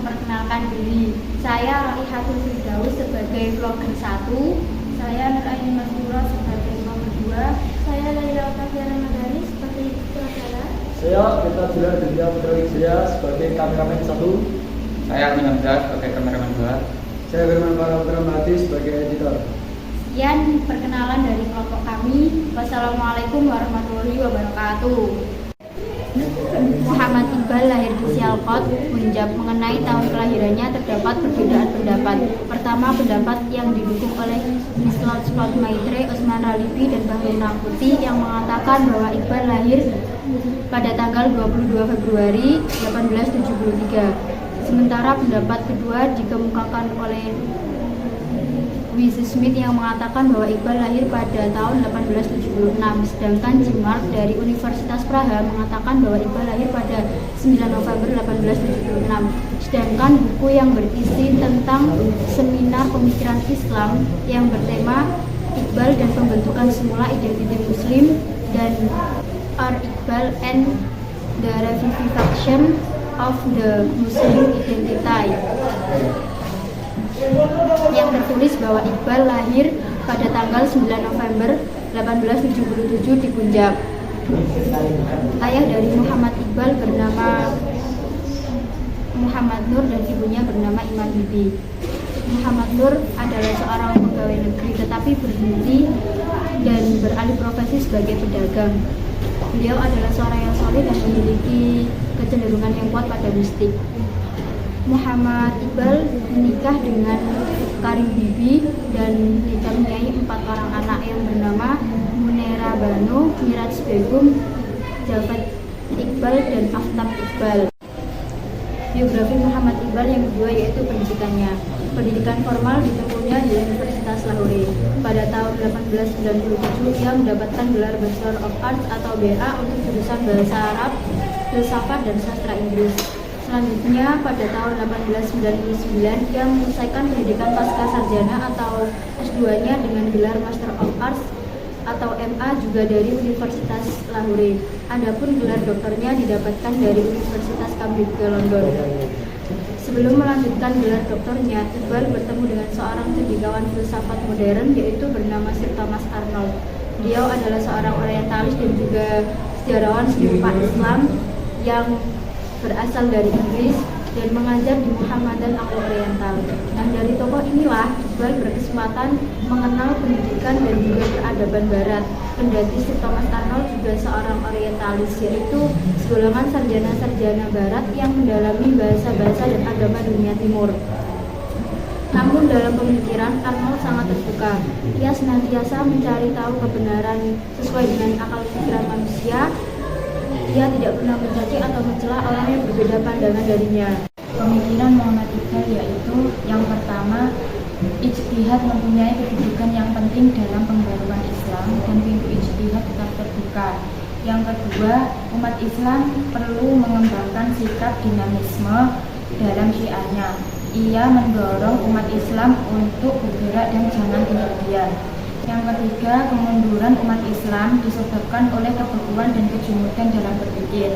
memperkenalkan diri. Saya Raihatul Firdaus sebagai vlogger 1. Saya Nuraini Masmura sebagai vlogger 2. Saya Laila Otaviana Madani sebagai sutradara. Saya Kita Julian Dinda Putra Wijaya sebagai kameramen 1. Saya Armin Hamzah sebagai kameraman 2. Saya Firman Putra Mati sebagai editor. Sekian perkenalan dari kelompok kami. Wassalamualaikum warahmatullahi wabarakatuh. Muhammad Iqbal lahir di Sialkot, Punjab. Mengenai tahun kelahirannya terdapat perbedaan pendapat. Pertama, pendapat yang didukung oleh Mislot Scott Maitre, Usman Ralibi, dan Bahrul Naputi yang mengatakan bahwa Iqbal lahir pada tanggal 22 Februari 1873. Sementara pendapat kedua dikemukakan oleh Wisy Smith yang mengatakan bahwa Iqbal lahir pada tahun 1876, sedangkan Jim Mark dari Universitas Praha mengatakan bahwa Iqbal lahir pada 9 November 1876. Sedangkan buku yang berisi tentang seminar pemikiran Islam yang bertema Iqbal dan pembentukan semula identiti Muslim dan R. Iqbal and the Revivification of the Muslim Identity yang tertulis bahwa Iqbal lahir pada tanggal 9 November 1877 di Punjab. Ayah dari Muhammad Iqbal bernama Muhammad Nur dan ibunya bernama Iman Bibi. Muhammad Nur adalah seorang pegawai negeri tetapi berhenti dan beralih profesi sebagai pedagang. Beliau adalah seorang yang soleh dan memiliki kecenderungan yang kuat pada mistik. Muhammad Iqbal menikah dengan Karim Bibi dan dikaruniai 4 orang anak yang bernama Munera Banu, Miraj Begum, Javad Iqbal, dan Aftab Iqbal. Biografi Muhammad Iqbal yang kedua yaitu pendidikannya. Pendidikan formal ditempuhnya di Universitas Lahore. Pada tahun 1897 ia mendapatkan gelar Bachelor of Arts atau BA untuk jurusan Bahasa Arab, Filsafat, dan Sastra Inggris. Selanjutnya, pada tahun 1899, ia menyelesaikan pendidikan pasca sarjana atau S2-nya dengan gelar Master of Arts atau MA juga dari Universitas Lahore. Adapun gelar doktornya didapatkan dari Universitas Cambridge London. Sebelum melanjutkan gelar doktornya, Iqbal bertemu dengan seorang cendekiawan filsafat modern yaitu bernama Sir Thomas Arnold. Beliau adalah seorang orientalis dan juga sejarawan sejarah Islam yang berasal dari Inggris dan mengajar di Muhammadan Anglo-Oriental. Nah, dari tokoh inilah Iqbal berkesempatan mengenal pendidikan dan juga peradaban Barat. Kendati Sir Thomas Arnold juga seorang orientalis, yaitu segolongan sarjana-sarjana Barat yang mendalami bahasa-bahasa dan agama dunia Timur. Namun dalam pemikiran, Arnold sangat terbuka. Ia senantiasa mencari tahu kebenaran sesuai dengan akal pikiran manusia. Ia tidak pernah mencaci atau mencela orang yang berbeda pandangan darinya. Pemikiran Muhammad Iqbal yaitu yang pertama, ijtihad mempunyai kedudukan yang penting dalam pembaruan Islam dan pintu ijtihad tetap terbuka. Yang kedua, umat Islam perlu mengembangkan sikap dinamisme dalam syiarnya. Ia mendorong umat Islam untuk bergerak dan jangan tinggal diam. Yang ketiga, kemunduran umat Islam disebabkan oleh kebekuan dan kejumudan dalam berpikir.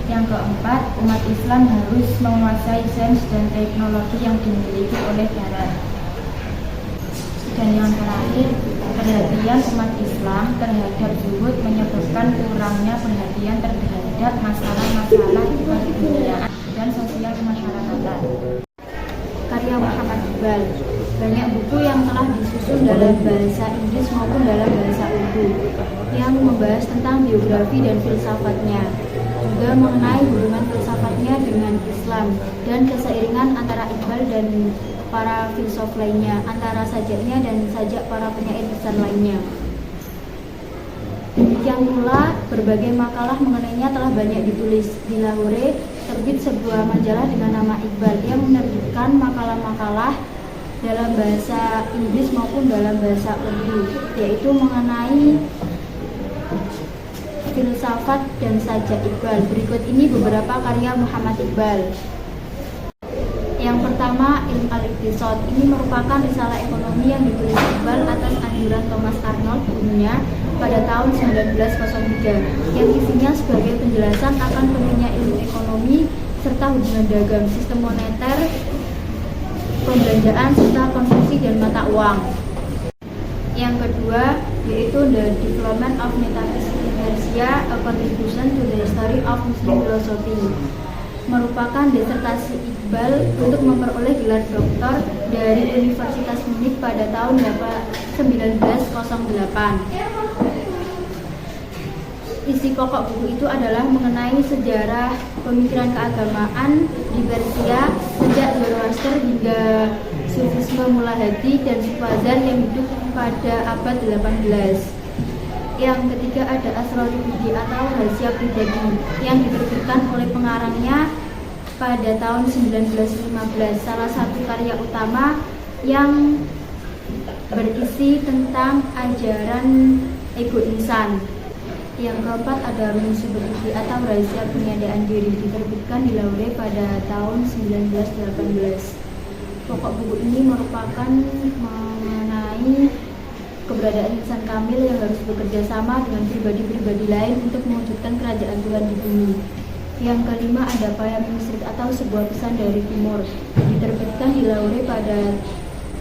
Yang keempat, umat Islam harus menguasai sains dan teknologi yang dimiliki oleh Barat. Dan yang terakhir, perhatian umat Islam terhadap zuhud menyebabkan kurangnya perhatian terhadap masalah-masalah keduniaan dan sosial kemasyarakatan. Karya Muhammad Iqbal. Banyak buku yang telah disusun dalam bahasa Inggris maupun dalam bahasa Urdu yang membahas tentang biografi dan filsafatnya, juga mengenai hubungan filsafatnya dengan Islam dan keseiringan antara Iqbal dan para filsuf lainnya, antara sajaknya dan sajak para penyair besar lainnya. Demikian pula berbagai makalah mengenainya telah banyak ditulis. Di Lahore terbit sebuah majalah dengan nama Iqbal yang menerbitkan makalah-makalah dalam bahasa Inggris maupun dalam bahasa Urdu, yaitu mengenai filsafat dan sajak Iqbal. Berikut ini beberapa karya Muhammad Iqbal. Yang pertama, Ilm al-Iqtisad. Ini merupakan risalah ekonomi yang ditulis Iqbal atas anjuran Thomas Arnold punya pada tahun 1903, yang isinya sebagai penjelasan akan pentingnya ilmu ekonomi serta hubungan dagang, sistem moneter, pembelanjaan, serta konsumsi dan mata uang. Yang kedua yaitu The Development of Metaphysics in Persia, A Contribution to the History of Muslim Philosophy, merupakan disertasi Iqbal untuk memperoleh gelar doktor dari Universitas Munich pada tahun 1908. Isi pokok buku itu adalah mengenai sejarah pemikiran keagamaan di Persia sejak Zoroaster hingga Sufisme Mulahadi dan Sufazan yang hidup pada abad 18. Yang ketiga ada Asrarul Budi atau Rahasia Pribadi yang diterbitkan oleh pengarangnya pada tahun 1915, salah satu karya utama yang berisi tentang ajaran ego insan. Yang keempat ada Rumus Budi atau Rahasia Peniadaan Diri, diterbitkan di Lahore pada tahun 1918. Pokok buku ini merupakan mengenai keberadaan insan kamil yang harus bekerja sama dengan pribadi-pribadi lain untuk mewujudkan kerajaan Tuhan di bumi. Yang kelima ada Payam Musrik atau sebuah pesan dari timur, diterbitkan di Lahore pada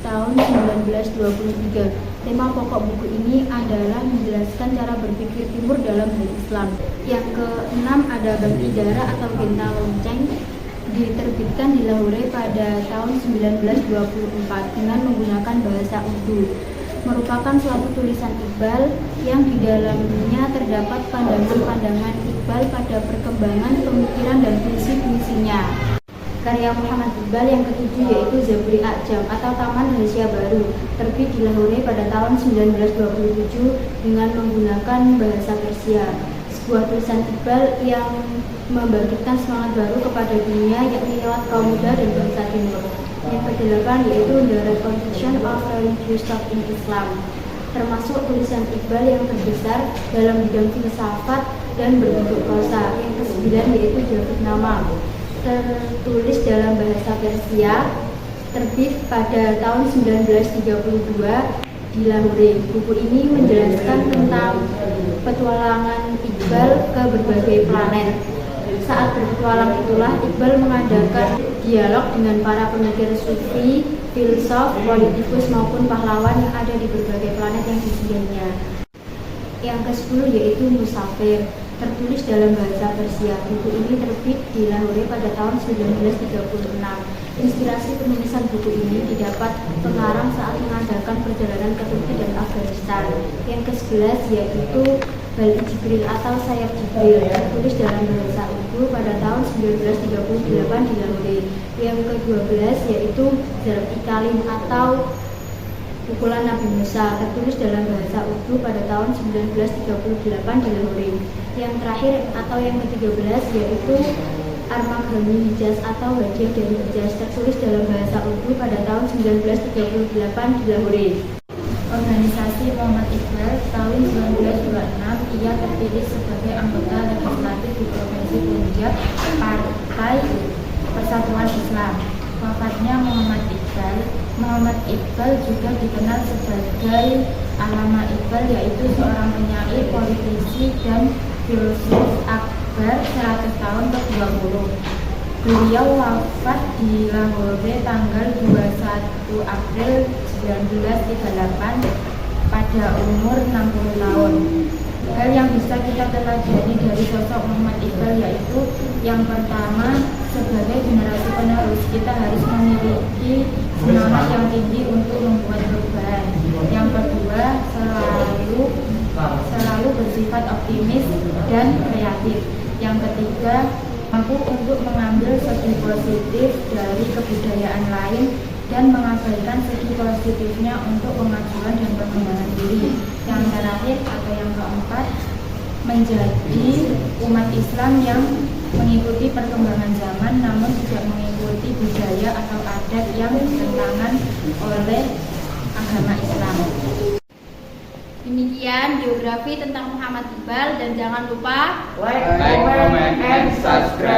tahun 1923. Tema pokok buku ini adalah menjelaskan cara berpikir timur dalam hal Islam. Yang keenam ada Bantidara atau Genta Lonceng, diterbitkan di Lahore pada tahun 1924 dengan menggunakan bahasa Urdu. Merupakan suatu tulisan Iqbal yang di dalamnya terdapat pandangan-pandangan Iqbal pada perkembangan pemikiran dan puisi-puisinya. Karya Muhammad Iqbal yang ketujuh yaitu Zaburi A'jam atau Taman Rahasia Baru, terbit di Lahore pada tahun 1927 dengan menggunakan bahasa Persia. Sebuah tulisan Iqbal yang membangkitkan semangat baru kepada dunia, yakni lewat kaum muda dan bangsa timur. Yang kedelapan yaitu The Reconstruction of Religious Thought in Islam, termasuk tulisan Iqbal yang terbesar dalam bidang filsafat dan berbentuk prosa. Yang kesembilan yaitu Jawabnama, tertulis dalam bahasa Persia, terbit pada tahun 1932 di Lahore. Buku ini menjelaskan tentang petualangan Iqbal ke berbagai planet. Saat berpetualang itulah Iqbal mengadakan dialog dengan para pemikir sufi, filsuf, politikus maupun pahlawan yang ada di berbagai planet yang disinggahnya. Yang ke-10 yaitu Musafir, tertulis dalam bahasa Persia. Buku ini terbit di Lahore pada tahun 1936. Inspirasi penulisan buku ini didapat pengarang saat mengadakan perjalanan ke Turki dan Afghanistan. Yang ke-11 yaitu Bal Jibril atau Sayap Jibril, tertulis dalam bahasa Urdu pada tahun 1938 di Lahore. Yang ke-12 yaitu Zarb Kalim atau Pukulan Nabi Musa, tertulis dalam bahasa Urdu pada tahun 1938 di Lahore. Yang terakhir atau yang ke-13 yaitu Armaghani Hijaz atau Hadiah dari Hijaz, tertulis dalam bahasa Urdu pada tahun 1938 di Lahore. Organisasi Muhammad Iqbal tahun 1926, ia terpilih sebagai anggota legislatif di Provinsi Punjab, Partai Persatuan Islam. Wafatnya Muhammad Iqbal juga dikenal sebagai Allama Iqbal, yaitu seorang penyair, politisi, dan filsuf akbar 100 tahun ke-20. Beliau wafat di Lahore tanggal 21 April 1938 pada umur 60 tahun. Hal yang bisa kita teladani dari sosok Muhammad Iqbal yaitu yang pertama, sebagai generasi penerus kita harus memiliki semangat yang tinggi untuk membuat perubahan. Yang kedua, selalu bersifat optimis dan kreatif. Yang ketiga, mampu untuk mengambil segi positif dari kebudayaan lain dan mengabaikan segi positifnya untuk kemajuan dan perkembangan diri. Yang terakhir atau yang keempat, menjadi umat Islam yang mengikuti perkembangan zaman namun tidak mengikuti budaya atau adat yang bertentangan oleh agama Islam. Demikian biografi tentang Muhammad Iqbal, dan jangan lupa like, comment, and subscribe.